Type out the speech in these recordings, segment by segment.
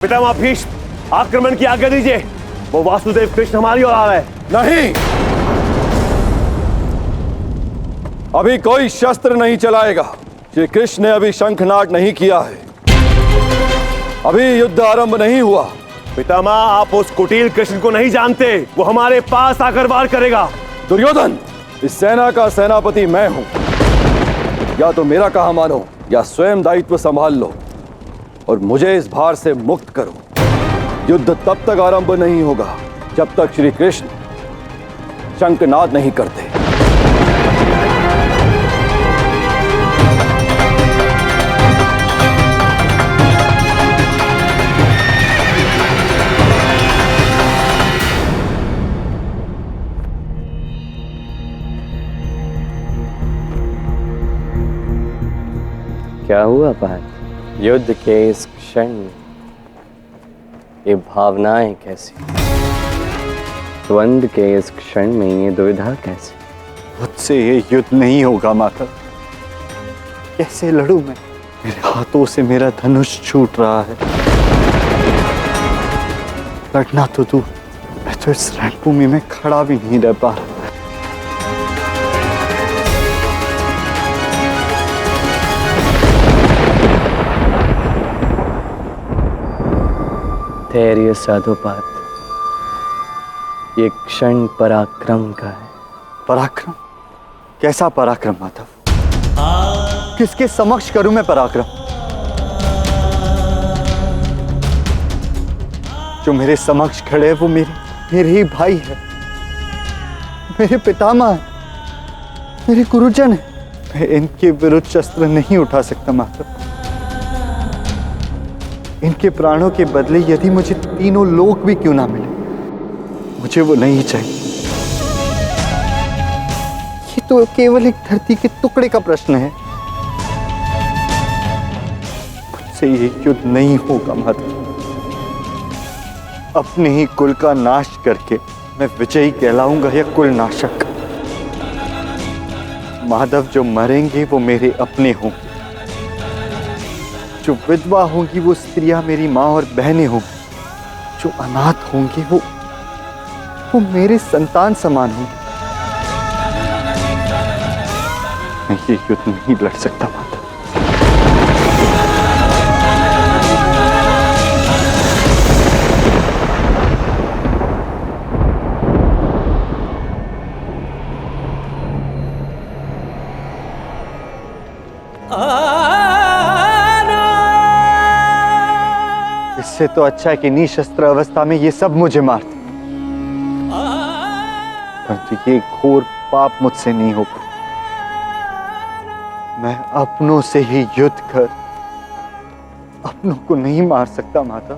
पितामह भीष्म, आक्रमण की आज्ञा दीजिए। वो वासुदेव कृष्ण हमारी ओर आ रहा है। नहीं, अभी कोई शस्त्र नहीं चलाएगा। श्री कृष्ण ने अभी शंखनाद नहीं किया है, अभी युद्ध आरंभ नहीं हुआ। पितामह, आप उस कुटिल कृष्ण को नहीं जानते। वो हमारे पास आकर वार करेगा। दुर्योधन, इस सेना का सेनापति मैं हूं। या तो मेरा कहा मानो या स्वयं दायित्व संभाल लो और मुझे इस भार से मुक्त करो। युद्ध तब तक आरंभ नहीं होगा जब तक श्री कृष्ण शंखनाद नहीं करते। क्या हुआ पार्थ? युद्ध के इस क्षण में ये भावनाएं कैसी? द्वंद्व के इस क्षण में ये दुविधा कैसी? मुझसे ये युद्ध नहीं होगा माता। कैसे लड़ूं मैं? मेरे हाथों से मेरा धनुष छूट रहा है। लड़ना तो तू, मैं तो इस रणभूमि में खड़ा भी नहीं रह पा रहा। धैर्य साधो पार्थ, ये क्षण पराक्रम का है। पराक्रम? कैसा पराक्रम माता? किसके समक्ष करूं मैं पराक्रम? जो मेरे समक्ष खड़े हैं वो मेरे ही भाई है, मेरे पितामह है, मेरे गुरुजन है। मैं इनके विरुद्ध शस्त्र नहीं उठा सकता माता। इनके प्राणों के बदले यदि मुझे तीनों लोक भी क्यों ना मिले, मुझे वो नहीं चाहिए। ये तो केवल एक धरती के टुकड़े का प्रश्न है। मुझसे ये युद्ध नहीं होगा माता। अपने ही कुल का नाश करके मैं विजयी कहलाऊंगा या कुल नाशक? माधव जो मरेंगे वो मेरे अपने होंगे, जो विधवा होंगी वो स्त्रियां मेरी माँ और बहनें होंगी, जो अनाथ होंगी वो मेरे संतान समान होंगे। मैं ये युद्ध नहीं लड़ सकता माता। इससे तो अच्छा है कि निशस्त्र अवस्था में ये सब मुझे मारते, परंतु ये घोर पाप मुझसे नहीं हो पाता। मैं अपनों से ही युद्ध कर अपनों को नहीं मार सकता माता।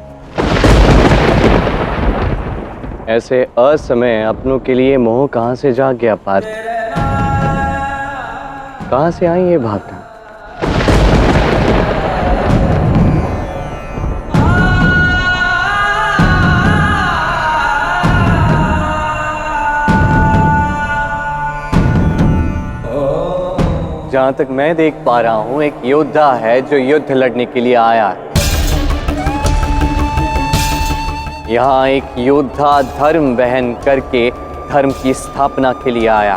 ऐसे असमय अपनों के लिए मोह कहां से जाग गया पार्थ? कहां से आई ये भावना? जहां तक मैं देख पा रहा हूं, एक योद्धा है जो युद्ध लड़ने के लिए आया है। यहां एक योद्धा धर्म वहन करके धर्म की स्थापना के लिए आया।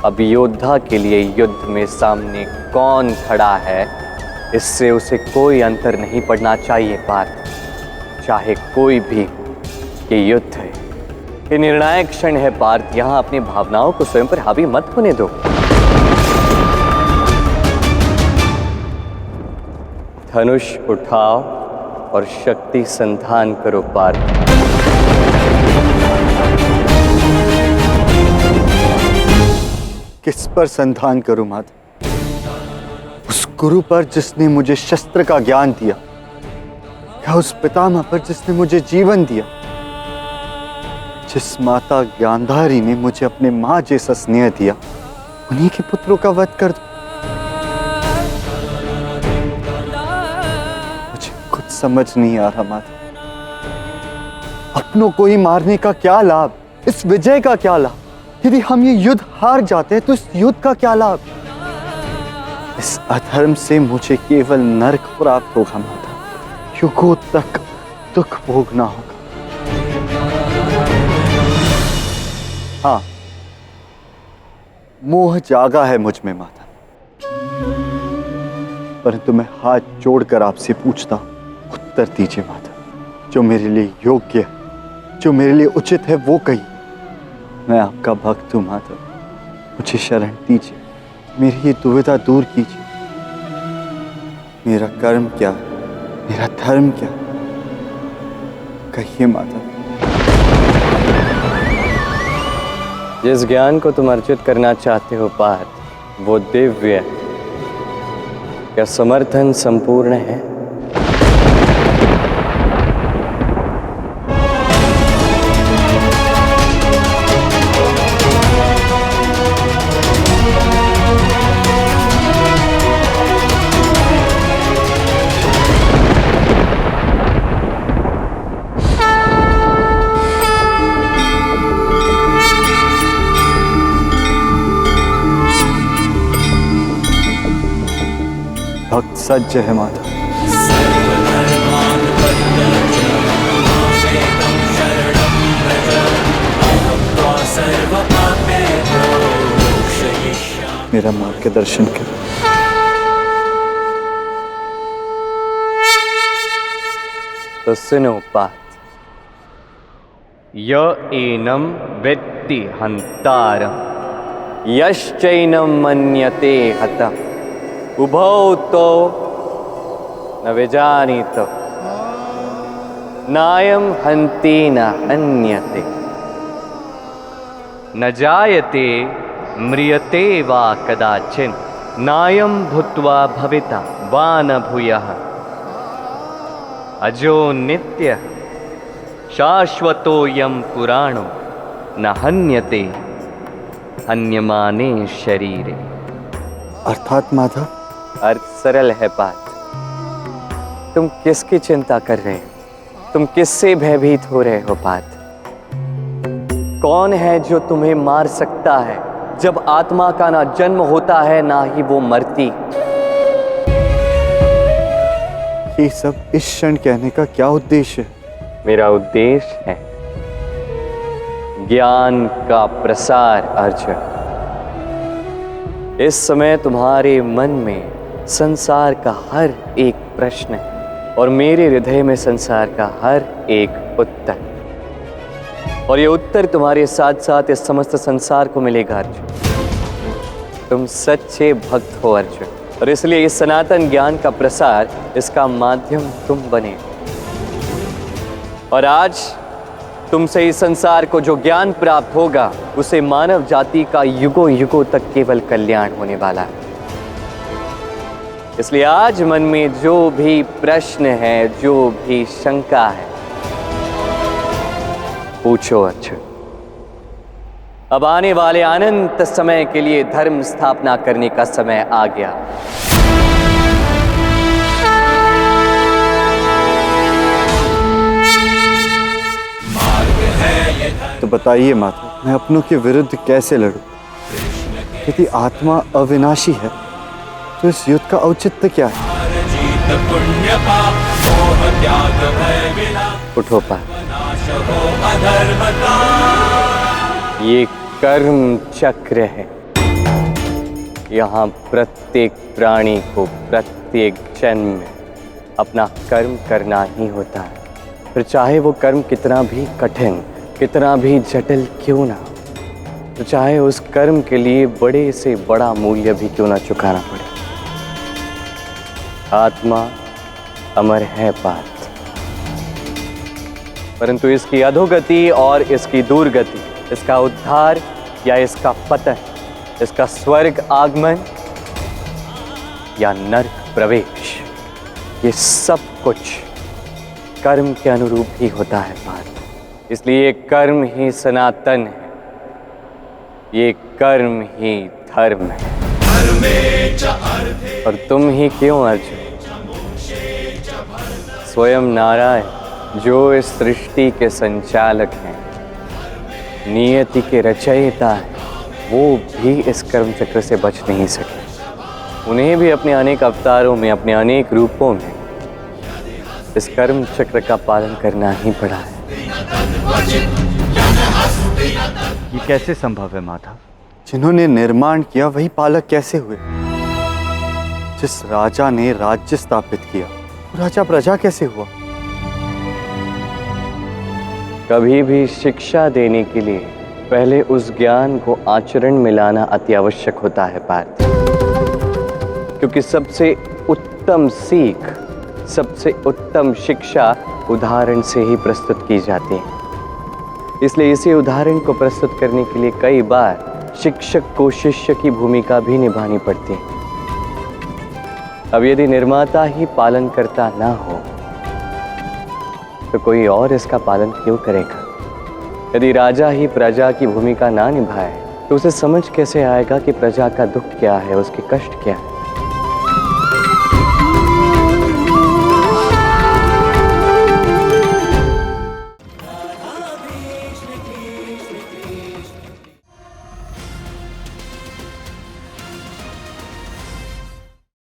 अब योद्धा के लिए युद्ध में सामने कौन खड़ा है, इससे उसे कोई अंतर नहीं पड़ना चाहिए पार्थ। चाहे कोई भी, ये युद्ध है, ये निर्णायक क्षण है पार्थ। यहां अपनी भावनाओं को स्वयं पर हावी मत होने दो। धनुष उठाओ और शक्ति संधान करो पार्थ। किस पर संधान करूं माता? उस गुरु पर जिसने मुझे शस्त्र का ज्ञान दिया, या उस पितामह पर जिसने मुझे जीवन दिया? जिस माता ज्ञानधारी ने मुझे अपने मां जैसा स्नेह दिया, उन्हीं के पुत्रों का वध कर दो। मुझे कुछ समझ नहीं आ रहा माता। अपनों को ही मारने का क्या लाभ? इस विजय का क्या लाभ? यदि हम ये युद्ध हार जाते हैं तो इस युद्ध का क्या लाभ? इस अधर्म से मुझे केवल नरक प्राप्त होगा माता। युगों तक दुख भोगना होगा। हाँ, मोह जागा है मुझ में माता, परंतु मैं हाथ जोड़कर आपसे पूछता हूं, उत्तर दीजिए माता। जो मेरे लिए योग्य है, जो मेरे लिए उचित है, वो कहिए। मैं आपका भक्त हूं माता, मुझे शरण दीजिए, मेरी ये दुविधा दूर कीजिए। मेरा कर्म क्या है, मेरा धर्म क्या है, कहिए माता। जिस ज्ञान को तुम अर्जित करना चाहते हो पार्थ, वो दिव्य है। क्या समर्थन संपूर्ण है? भक्त सज्ज है माता। मेरा मार्गदर्शन कर। तो सुनो पार्थ, य एनम वेत्ति हंतारम यश्चैनम मन्यते हतम् उभौ तो न विजानीतो नायम हन्ति न हन्यते न जायते म्रियते वा कदाचिन नायम भूत्वा भविता वा न भूयः अजो नित्यः शाश्वतोऽयं पुराणो न हन्यते हन्यमाने शरीरे। अर्थात माता? अर्थ सरल है पार्थ। तुम किसकी चिंता कर रहे हो? तुम किससे भयभीत हो रहे हो पार्थ? कौन है जो तुम्हें मार सकता है जब आत्मा का ना जन्म होता है ना ही वो मरती? ये सब इस क्षण कहने का क्या उद्देश्य है? मेरा उद्देश्य है ज्ञान का प्रसार अर्जुन। इस समय तुम्हारे मन में संसार का हर एक प्रश्न है और मेरे हृदय में संसार का हर एक उत्तर, और ये उत्तर तुम्हारे साथ साथ इस समस्त संसार को मिलेगा अर्जुन। तुम सच्चे भक्त हो अर्जुन, और इसलिए इस सनातन ज्ञान का प्रसार, इसका माध्यम तुम बने। और आज तुमसे इस संसार को जो ज्ञान प्राप्त होगा, उसे मानव जाति का युगों युगों तक केवल कल्याण होने वाला है। इसलिए आज मन में जो भी प्रश्न है, जो भी शंका है, पूछो अर्जुन। अब आने वाले अनंत समय के लिए धर्म स्थापना करने का समय आ गया। तो बताइए माता, मैं अपनों के विरुद्ध कैसे लड़ूं? यदि आत्मा अविनाशी है तो इस युद्ध का औचित्य क्या है? उठो पार्थ, ये कर्म चक्र है। यहाँ प्रत्येक प्राणी को प्रत्येक जन्म में अपना कर्म करना ही होता है, फिर चाहे वो कर्म कितना भी कठिन, कितना भी जटिल क्यों ना, तो चाहे उस कर्म के लिए बड़े से बड़ा मूल्य भी क्यों ना चुकाना पड़े। आत्मा अमर है पार्थ, परंतु इसकी अधोगति और इसकी दूरगति, इसका उद्धार या इसका पतन, इसका स्वर्ग आगमन या नरक प्रवेश, ये सब कुछ कर्म के अनुरूप ही होता है पार्थ। इसलिए कर्म ही सनातन है, ये कर्म ही धर्म है। और तुम ही क्यों अर्जुन? स्वयं नारायण जो इस सृष्टि के संचालक हैं, नियति के रचयिता हैं, वो भी इस कर्म चक्र से बच नहीं सके। उन्हें भी अपने अनेक अवतारों में, अपने अनेक रूपों में इस कर्म चक्र का पालन करना ही पड़ा है। ये कैसे संभव है माधव? जिन्होंने निर्माण किया वही पालक कैसे हुए? जिस राजा ने राज्य स्थापित किया वो राजा प्रजा कैसे हुआ? कभी भी शिक्षा देने के लिए पहले उस ज्ञान को आचरण में लाना अति आवश्यक होता है पार्थ, क्योंकि सबसे उत्तम सीख, सबसे उत्तम शिक्षा उदाहरण से ही प्रस्तुत की जाती है। इसलिए इसी उदाहरण को प्रस्तुत करने के लिए कई बार शिक्षक को शिष्य की भूमिका भी निभानी पड़ती है। अब यदि निर्माता ही पालन करता ना हो तो कोई और इसका पालन क्यों करेगा? यदि राजा ही प्रजा की भूमिका ना निभाए तो उसे समझ कैसे आएगा कि प्रजा का दुख क्या है, उसके कष्ट क्या है?